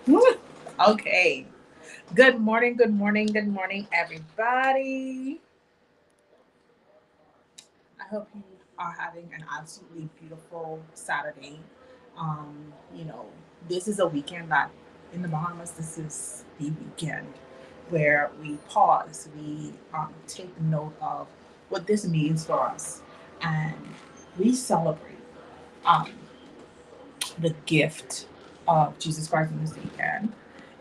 Okay. Good morning, good morning, good morning, everybody. I hope you are having an absolutely beautiful Saturday. You know, this is a weekend that in the Bahamas, this is the weekend where we pause, we take note of what this means for us, and we celebrate um, the gift of Jesus Christ in this weekend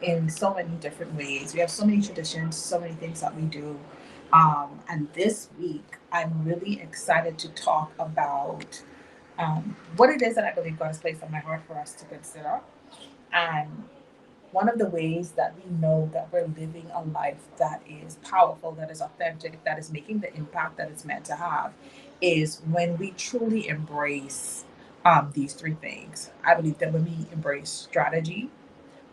in so many different ways. We have so many traditions, so many things that we do. And this week, I'm really excited to talk about what it is that I believe God has placed on my heart for us to consider. And one of the ways that we know that we're living a life that is powerful, that is authentic, that is making the impact that it's meant to have, is when we truly embrace these three things. I believe that when we embrace strategy,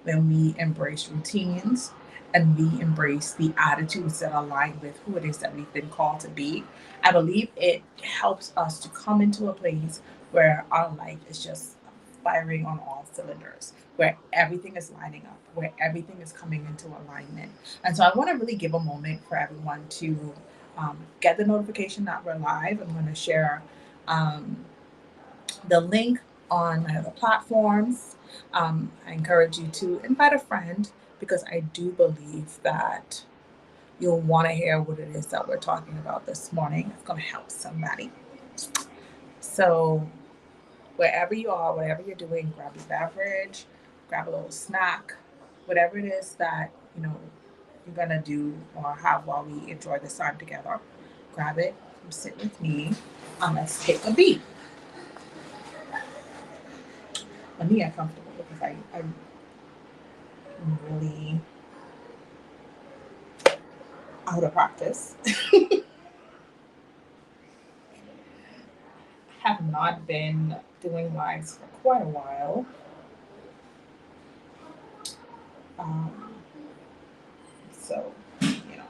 when we embrace routines, and we embrace the attitudes that align with who it is that we've been called to be, I believe it helps us to come into a place where our life is just firing on all cylinders, where everything is lining up, where everything is coming into alignment. And so I want to really give a moment for everyone to get the notification that we're live. I'm going to share um, the link on my other platforms. I encourage you to invite a friend because I do believe that you'll want to hear what it is that we're talking about this morning. It's going to help somebody. So, wherever you are, whatever you're doing, grab your beverage, grab a little snack, whatever it is that you're gonna do or have while we enjoy this time together. Grab it, come sit with me, and let's take a beat. Let me get comfortable because I'm really out of practice. Have not been doing lives for quite a while. Um, so, you know.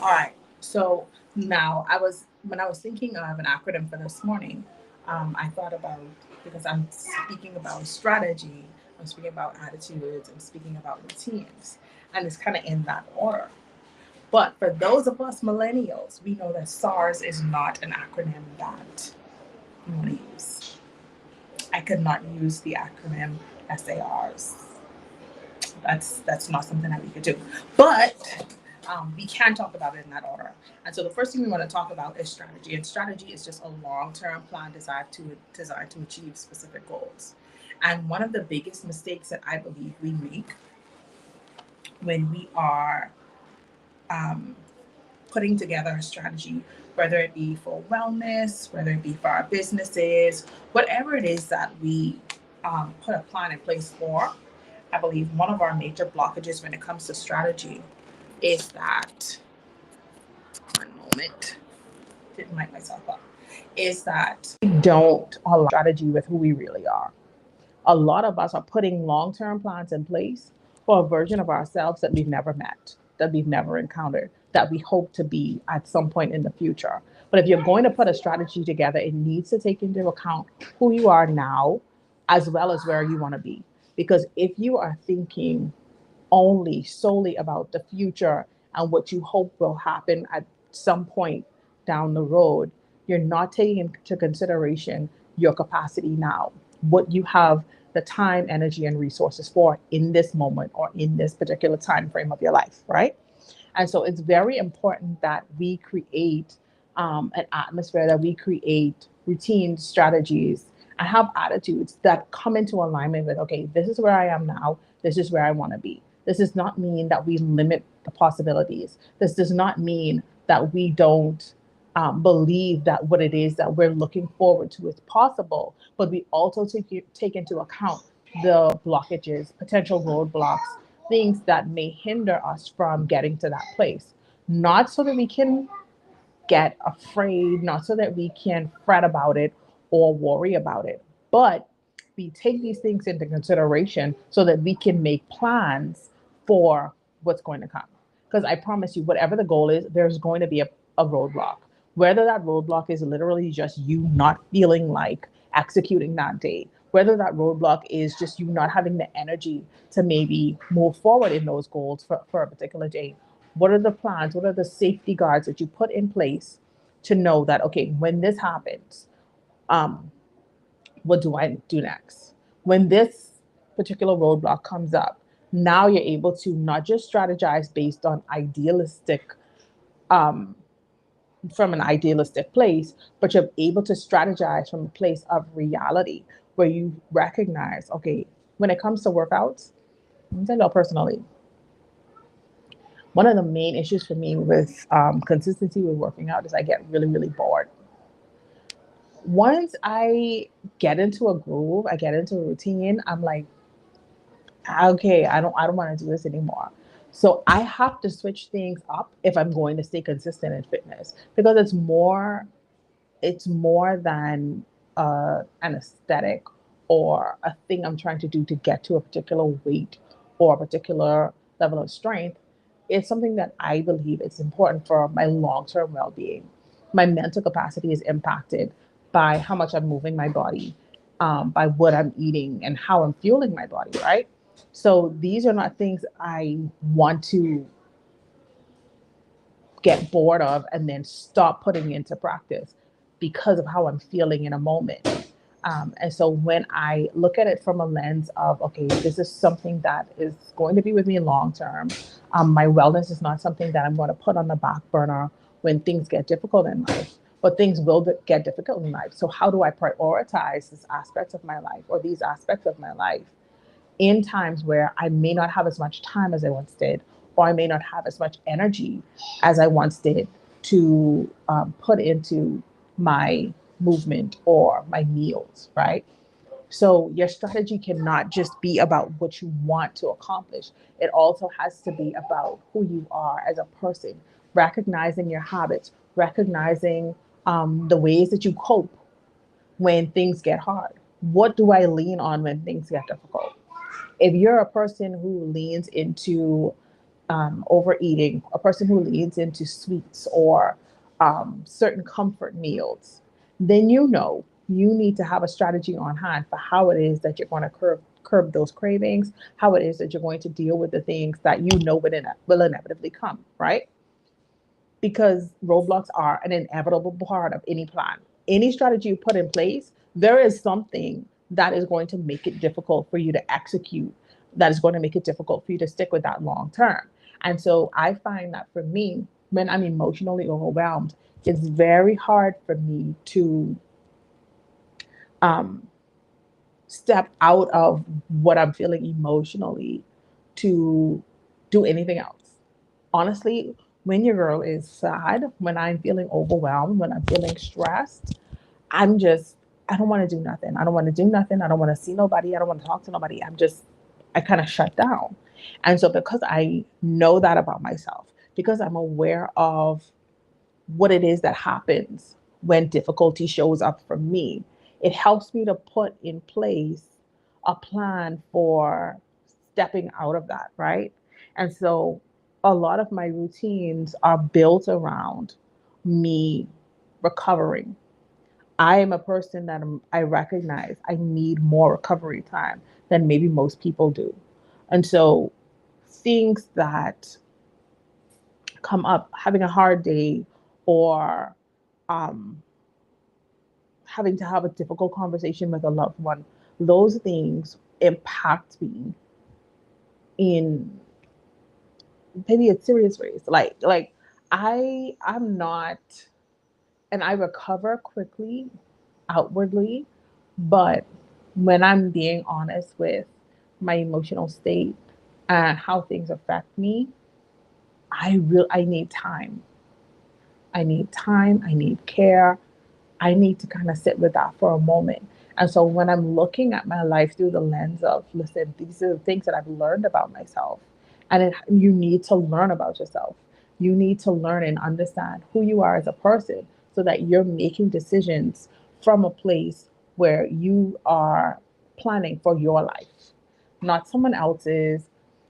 All right. So now when I was thinking of an acronym for this morning, I thought about, because I'm speaking about strategy, I'm speaking about attitudes, I'm speaking about routines, and it's kind of in that order. But for those of us millennials, we know that SARS is not an acronym that we want to use. I could not use the acronym SARS. That's not something that we could do. But we can talk about it in that order. And so the first thing we want to talk about is strategy. And strategy is just a long-term plan designed to achieve specific goals. And one of the biggest mistakes that I believe we make when we are um, putting together a strategy, whether it be for wellness, whether it be for our businesses, whatever it is that we put a plan in place for, I believe one of our major blockages when it comes to strategy is that, one moment, didn't mic myself up, is that we don't align strategy with who we really are. A lot of us are putting long term plans in place for a version of ourselves that we've never met, that we've never encountered, that we hope to be at some point in the future. But if you're going to put a strategy together, it needs to take into account who you are now as well as where you want to be. Because if you are thinking only solely about the future and what you hope will happen at some point down the road, you're not taking into consideration your capacity now, what you have the time, energy, and resources for in this moment or in this particular time frame of your life, right? And so it's very important that we create an atmosphere, that we create routines, strategies, and have attitudes that come into alignment with, okay, this is where I am now, this is where I want to be. This does not mean that we limit the possibilities. This does not mean that we don't believe that what it is that we're looking forward to is possible, but we also take into account the blockages, potential roadblocks, things that may hinder us from getting to that place. Not so that we can get afraid, not so that we can fret about it or worry about it, but we take these things into consideration so that we can make plans for what's going to come. Because I promise you, whatever the goal is, there's going to be a roadblock. Whether that roadblock is literally just you not feeling like executing that day, whether that roadblock is just you not having the energy to maybe move forward in those goals for a particular day. What are the plans? What are the safety guards that you put in place to know that, okay, when this happens, um, what do I do next? When this particular roadblock comes up, now you're able to not just strategize based on idealistic, um, from an idealistic place, but you're able to strategize from a place of reality where you recognize, okay, when it comes to workouts, I'm telling you personally, one of the main issues for me with consistency with working out is I get really, really bored. Once I get into a groove, I get into a routine, I'm like, okay, I don't want to do this anymore. So I have to switch things up if I'm going to stay consistent in fitness because it's more than an aesthetic or a thing I'm trying to do to get to a particular weight or a particular level of strength. It's something that I believe it's important for my long term well being. My mental capacity is impacted by how much I'm moving my body, by what I'm eating, and how I'm fueling my body, right? So these are not things I want to get bored of and then stop putting into practice because of how I'm feeling in a moment. And so when I look at it from a lens of, okay, this is something that is going to be with me long term, my wellness is not something that I'm going to put on the back burner when things get difficult in life. But things will get difficult in life. So, how do I prioritize this aspect of my life or these aspects of my life in times where I may not have as much time as I once did, or I may not have as much energy as I once did to put into my movement or my meals, right? So your strategy cannot just be about what you want to accomplish. It also has to be about who you are as a person, recognizing your habits, recognizing the ways that you cope when things get hard. What do I lean on when things get difficult? If you're a person who leans into overeating, a person who leans into sweets or certain comfort meals, then you need to have a strategy on hand for how it is that you're going to curb those cravings, how it is that you're going to deal with the things that will inevitably come, right? Because roadblocks are an inevitable part of any plan. Any strategy you put in place, there is something that is going to make it difficult for you to execute, that is going to make it difficult for you to stick with that long term. And so I find that for me, when I'm emotionally overwhelmed, it's very hard for me to um, step out of what I'm feeling emotionally to do anything else. Honestly, when your girl is sad, when I'm feeling overwhelmed, when I'm feeling stressed, I'm just, I don't want to do nothing. I don't want to do nothing. I don't want to see nobody. I don't want to talk to nobody. I kind of shut down. And so, because I know that about myself, because I'm aware of what it is that happens when difficulty shows up for me, it helps me to put in place a plan for stepping out of that, right? And so a lot of my routines are built around me recovering. I am a person that I recognize I need more recovery time than maybe most people do. And so things that come up, having a hard day or um, having to have a difficult conversation with a loved one, those things impact me in maybe in serious ways. Like I'm not, and I recover quickly outwardly, but when I'm being honest with my emotional state and how things affect me, I need time. I need time. I need care. I need to kind of sit with that for a moment. And so when I'm looking at my life through the lens of, listen, these are the things that I've learned about myself. And you need to learn about yourself. You need to learn and understand who you are as a person so that you're making decisions from a place where you are. planning for your life, not someone else's,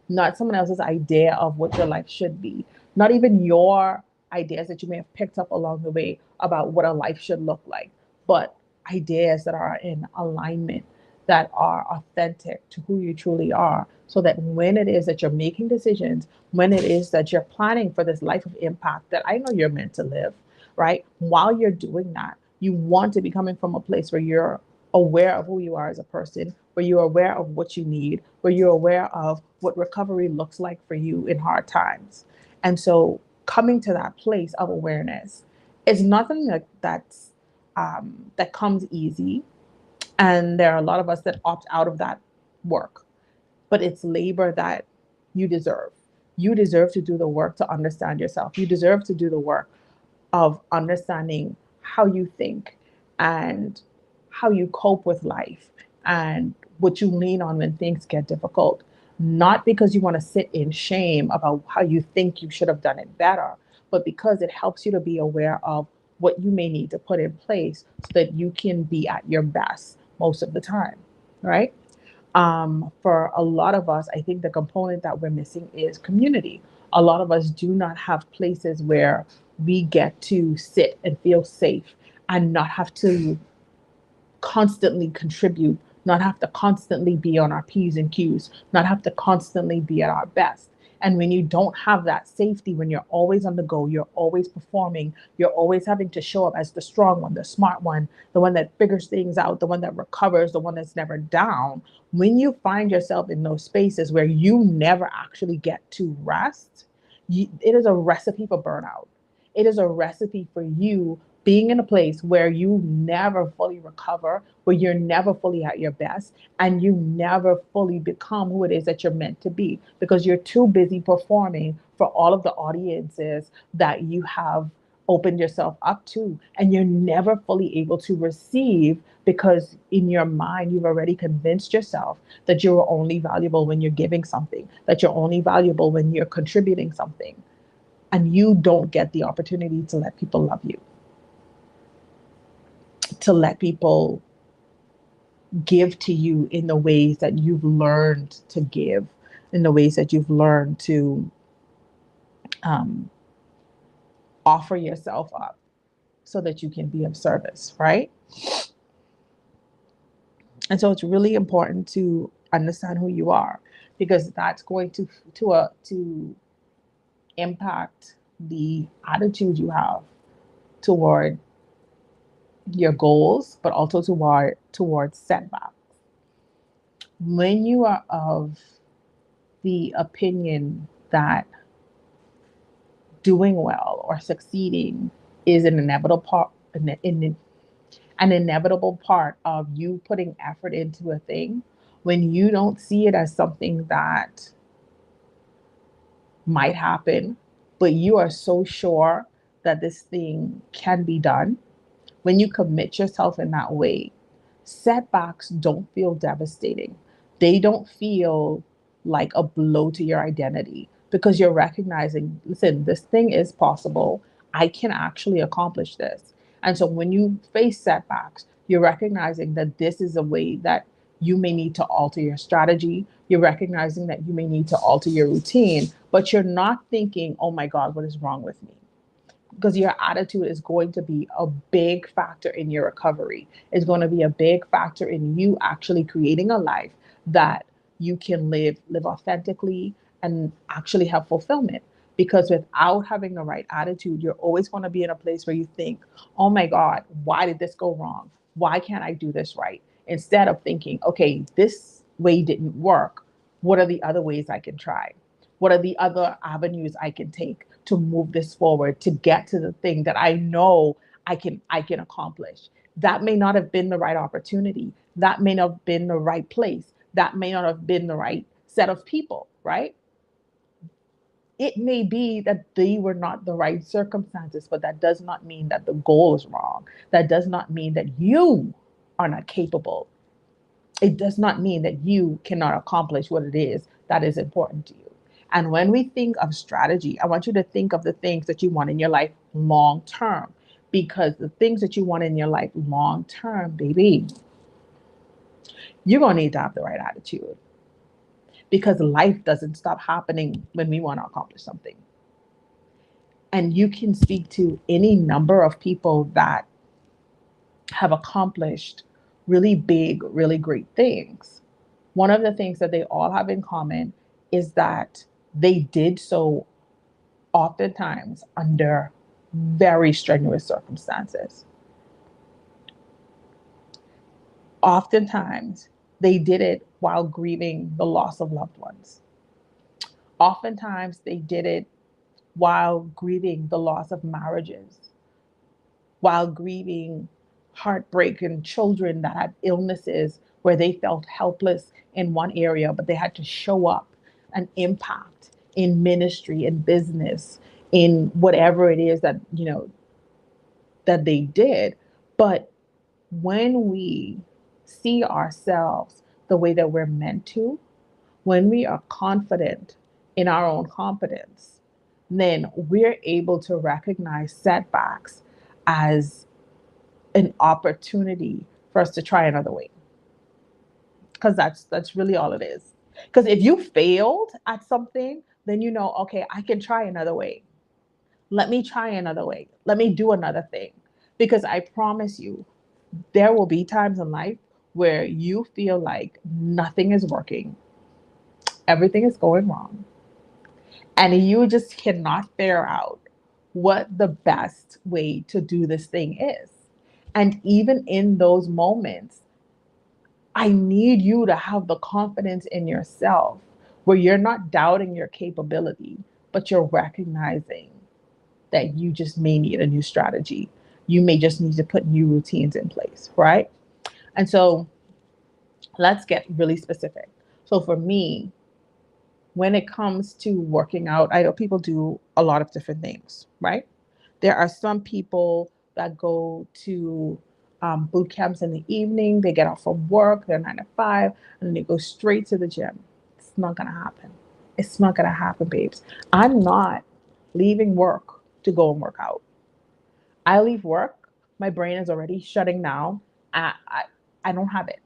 not someone else's idea of what your life should be, not even your ideas that you may have picked up along the way about what a life should look like, but ideas that are in alignment, that are authentic to who you truly are, so that when it is that you're making decisions, when it is that you're planning for this life of impact that I know you're meant to live, right? While you're doing that, you want to be coming from a place where you're aware of who you are as a person, where you're aware of what you need, where you're aware of what recovery looks like for you in hard times. And so coming to that place of awareness is nothing that comes easy. And there are a lot of us that opt out of that work, but it's labor that you deserve. You deserve to do the work to understand yourself. You deserve to do the work of understanding how you think and how you cope with life and what you lean on when things get difficult. Not because you want to sit in shame about how you think you should have done it better, but because it helps you to be aware of what you may need to put in place so that you can be at your best most of the time, right? For a lot of us, I think the component that we're missing is community. A lot of us do not have places where we get to sit and feel safe and not have to constantly contribute, not have to constantly be on our P's and Q's, not have to constantly be at our best. And when you don't have that safety, when you're always on the go, you're always performing, you're always having to show up as the strong one, the smart one, the one that figures things out, the one that recovers, the one that's never down. When you find yourself in those spaces where you never actually get to rest, it is a recipe for burnout. It is a recipe for you being in a place where you never fully recover, where you're never fully at your best, and you never fully become who it is that you're meant to be because you're too busy performing for all of the audiences that you have opened yourself up to. And you're never fully able to receive because in your mind, you've already convinced yourself that you're only valuable when you're giving something, that you're only valuable when you're contributing something. And you don't get the opportunity to let people love you, to let people give to you in the ways that you've learned to give, in the ways that you've learned to um, offer yourself up so that you can be of service, right? And so it's really important to understand who you are because that's going to impact the attitude you have toward your goals, but also towards setbacks. When you are of the opinion that doing well or succeeding is an inevitable part of you putting effort into a thing, when you don't see it as something that might happen, but you are so sure that this thing can be done, when you commit yourself in that way, setbacks don't feel devastating. They don't feel like a blow to your identity because you're recognizing, listen, this thing is possible. I can actually accomplish this. And so when you face setbacks, you're recognizing that this is a way that you may need to alter your strategy. You're recognizing that you may need to alter your routine, but you're not thinking, oh my God, what is wrong with me? Because your attitude is going to be a big factor in your recovery. It's going to be a big factor in you actually creating a life that you can live authentically and actually have fulfillment. Because without having the right attitude, you're always going to be in a place where you think, oh my God, why did this go wrong? Why can't I do this right? Instead of thinking, okay, this way didn't work. What are the other ways I can try? What are the other avenues I can take to move this forward to get to the thing that I know I can accomplish? That may not have been the right opportunity. That may not have been the right place. That may not have been the right set of people, right? It may be that they were not the right circumstances, but that does not mean that the goal is wrong. That does not mean that you are not capable. It does not mean that you cannot accomplish what it is that is important to you. And when we think of strategy, I want you to think of the things that you want in your life long term, because the things that you want in your life long term, baby, You're going to need to have the right attitude, because life doesn't stop happening when we want to accomplish something. And you can speak to any number of people that have accomplished really big, really great things. One of the things that they all have in common is that they did so oftentimes under very strenuous circumstances. Oftentimes, they did it while grieving the loss of loved ones. Oftentimes, they did it while grieving the loss of marriages, while grieving heartbreak and children that had illnesses where they felt helpless in one area, but they had to show up and impact in ministry, in business, in whatever it is that, that they did. But when we see ourselves the way that we're meant to, when we are confident in our own competence, then we're able to recognize setbacks as an opportunity for us to try another way. Because that's really all it is. Because if you failed at something, then you know, okay, I can try another way. Let me try another way. Let me do another thing. Because I promise you, there will be times in life where you feel like nothing is working, everything is going wrong, and you just cannot figure out what the best way to do this thing is. And even in those moments, I need you to have the confidence in yourself where you're not doubting your capability, but you're recognizing that you just may need a new strategy. You may just need to put new routines in place, right? And so let's get really specific. So for me, when it comes to working out, I know people do a lot of different things, right? There are some people that go to boot camps in the evening. They get off from work, they're 9 to 5, and then they go straight to the gym. It's not going to happen. It's not going to happen, babes. I'm not leaving work to go and work out. I leave work, my brain is already shutting down. I don't have it.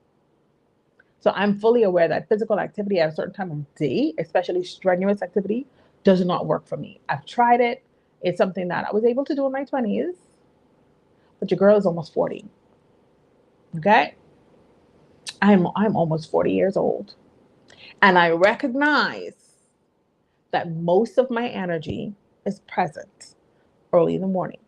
So I'm fully aware that physical activity at a certain time of day, especially strenuous activity, does not work for me. I've tried it. It's something that I was able to do in my 20s, but your girl is almost 40. Okay? I'm almost 40 years old. And I recognize that most of my energy is present early in the morning.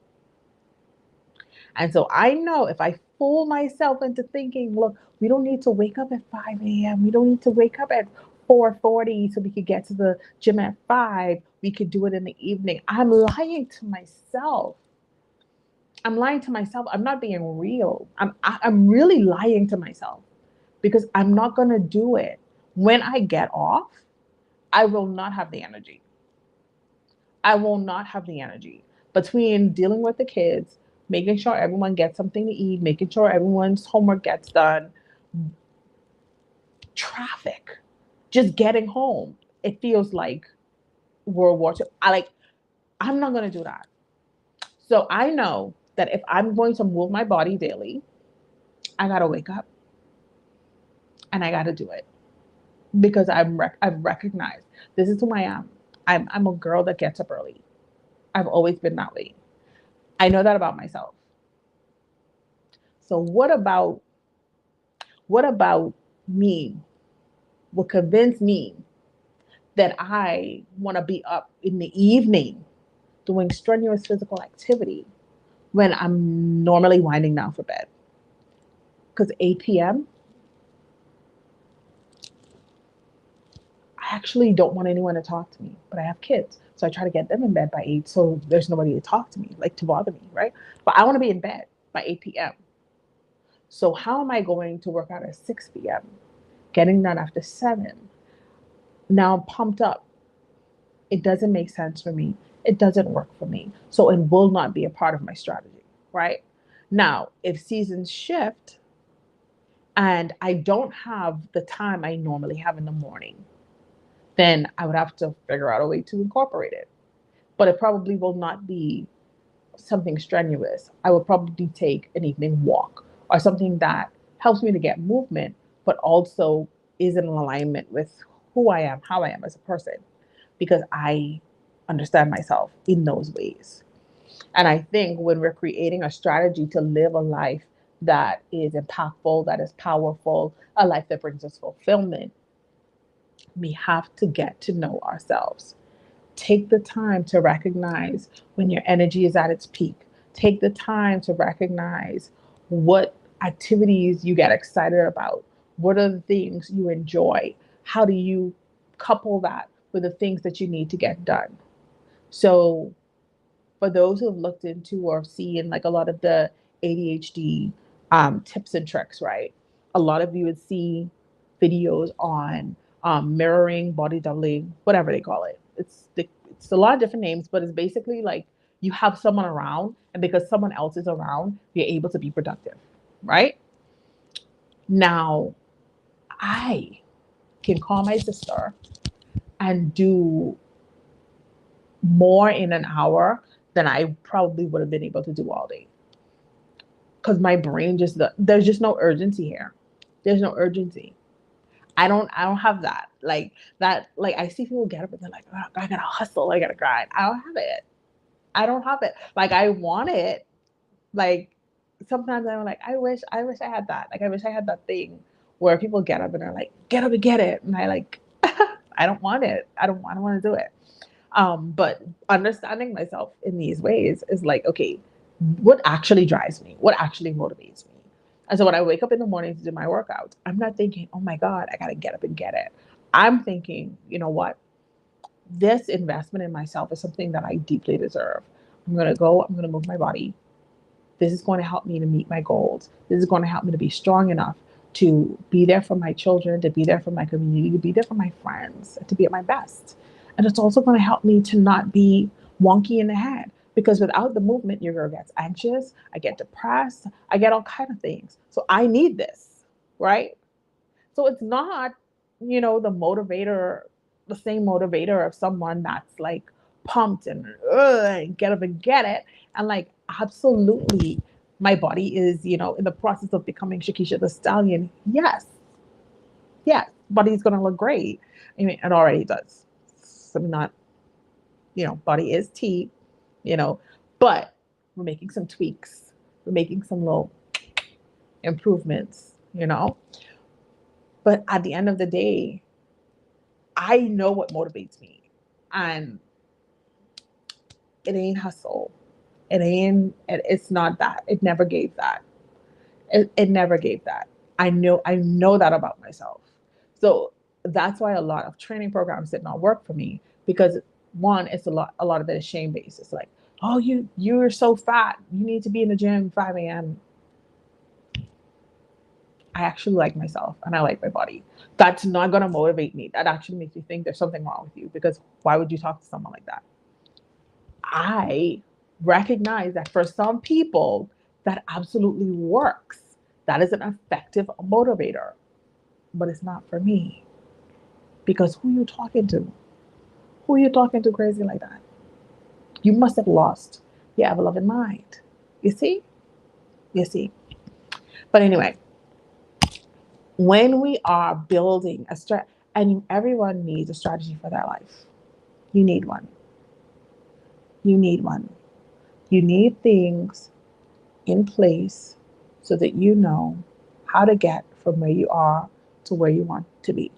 And so I know if I fool myself into thinking, look, we don't need to wake up at 5 a.m. We don't need to wake up at 4:40 so we could get to the gym at 5. We could do it in the evening. I'm lying to myself. I'm lying to myself. I'm not being real. I'm really lying to myself because I'm not going to do it. When I get off, I will not have the energy. I will not have the energy between dealing with the kids, making sure everyone gets something to eat, making sure everyone's homework gets done, traffic, just getting home. It feels like World War II. I'm not going to do that. So I know that if I'm going to move my body daily, I got to wake up and I got to do it because I've recognized this is who I am. I'm a girl that gets up early. I've always been that way. I know that about myself. So what about me will convince me that I want to be up in the evening doing strenuous physical activity when I'm normally winding down for bed? Because 8 p.m., I actually don't want anyone to talk to me, but I have kids. So I try to get them in bed by 8 so there's nobody to talk to me, like to bother me, right? But I want to be in bed by 8 p.m. So how am I going to work out at 6 p.m., getting done after 7? Now I'm pumped up. It doesn't make sense for me. It doesn't work for me. So it will not be a part of my strategy, right? Now, if seasons shift and I don't have the time I normally have in the morning, then I would have to figure out a way to incorporate it. But it probably will not be something strenuous. I will probably take an evening walk or something that helps me to get movement, but also is in alignment with who I am, how I am as a person, because I understand myself in those ways. And I think when we're creating a strategy to live a life that is impactful, that is powerful, a life that brings us fulfillment, we have to get to know ourselves. Take the time to recognize when your energy is at its peak. Take the time to recognize what activities you get excited about. What are the things you enjoy? How do you couple that with the things that you need to get done? So, for those who have looked into or seen like a lot of the ADHD tips and tricks, right? A lot of you would see videos on mirroring, body doubling, whatever they call it. It's a lot of different names, but it's basically like you have someone around, and because someone else is around, you're able to be productive, right? Now, I can call my sister and do more in an hour than I probably would have been able to do all day, because my brain just there's just no urgency here. There's no urgency. I don't have that. Like that, like I see people get up and they're like, oh, I gotta hustle, I gotta grind. I don't have it. I don't have it. Like I want it. Like sometimes I'm like, I wish I had that. Like I wish I had that thing where people get up and they're like, get up and get it. And I like I don't want it. I don't want to do it. But understanding myself in these ways is like, okay, what actually drives me? What actually motivates me? And so when I wake up in the morning to do my workout, I'm not thinking, oh my God, I got to get up and get it. I'm thinking, you know what? This investment in myself is something that I deeply deserve. I'm going to go, I'm going to move my body. This is going to help me to meet my goals. This is going to help me to be strong enough to be there for my children, to be there for my community, to be there for my friends, to be at my best. And it's also going to help me to not be wonky in the head, because without the movement, your girl gets anxious, I get depressed, I get all kind of things. So I need this, right? So it's not, the motivator, the same motivator of someone that's like pumped and get up and get it. And like, absolutely, my body is, in the process of becoming Shakisha the Stallion. Yes, yes, body's going to look great. I mean, it already does. So I'm not, body is tea, you know, but we're making some tweaks. We're making some little improvements. But at the end of the day, I know what motivates me. And it ain't hustle. It's not that. It never gave that. It never gave that. I know that about myself. So that's why a lot of training programs did not work for me, because one, it's a lot of it is shame based. It's like, oh, you're so fat. You need to be in the gym 5 a.m. I actually like myself and I like my body. That's not gonna motivate me. That actually makes me think there's something wrong with you, because why would you talk to someone like that? I recognize that for some people, that absolutely works. That is an effective motivator, but it's not for me, because who are you talking to? Who are you talking to crazy like that? You must have lost your ever loving mind. You see? You see? But anyway, when we are building a strat, and everyone needs a strategy for their life. You need one. You need one. You need things in place so that you know how to get from where you are to where you want to be.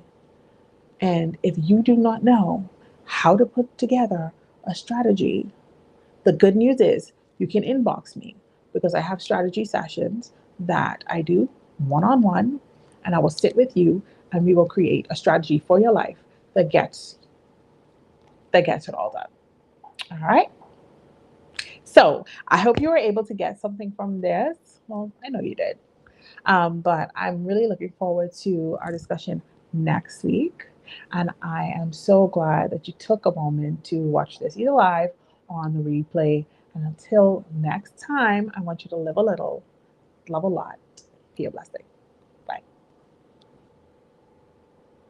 And if you do not know how to put together a strategy, the good news is you can inbox me, because I have strategy sessions that I do one on one, and I will sit with you and we will create a strategy for your life that gets it all done. All right. So I hope you were able to get something from this. Well, I know you did. But I'm really looking forward to our discussion next week. And I am so glad that you took a moment to watch this either live or on the replay. And until next time, I want you to live a little, love a lot, be a blessing.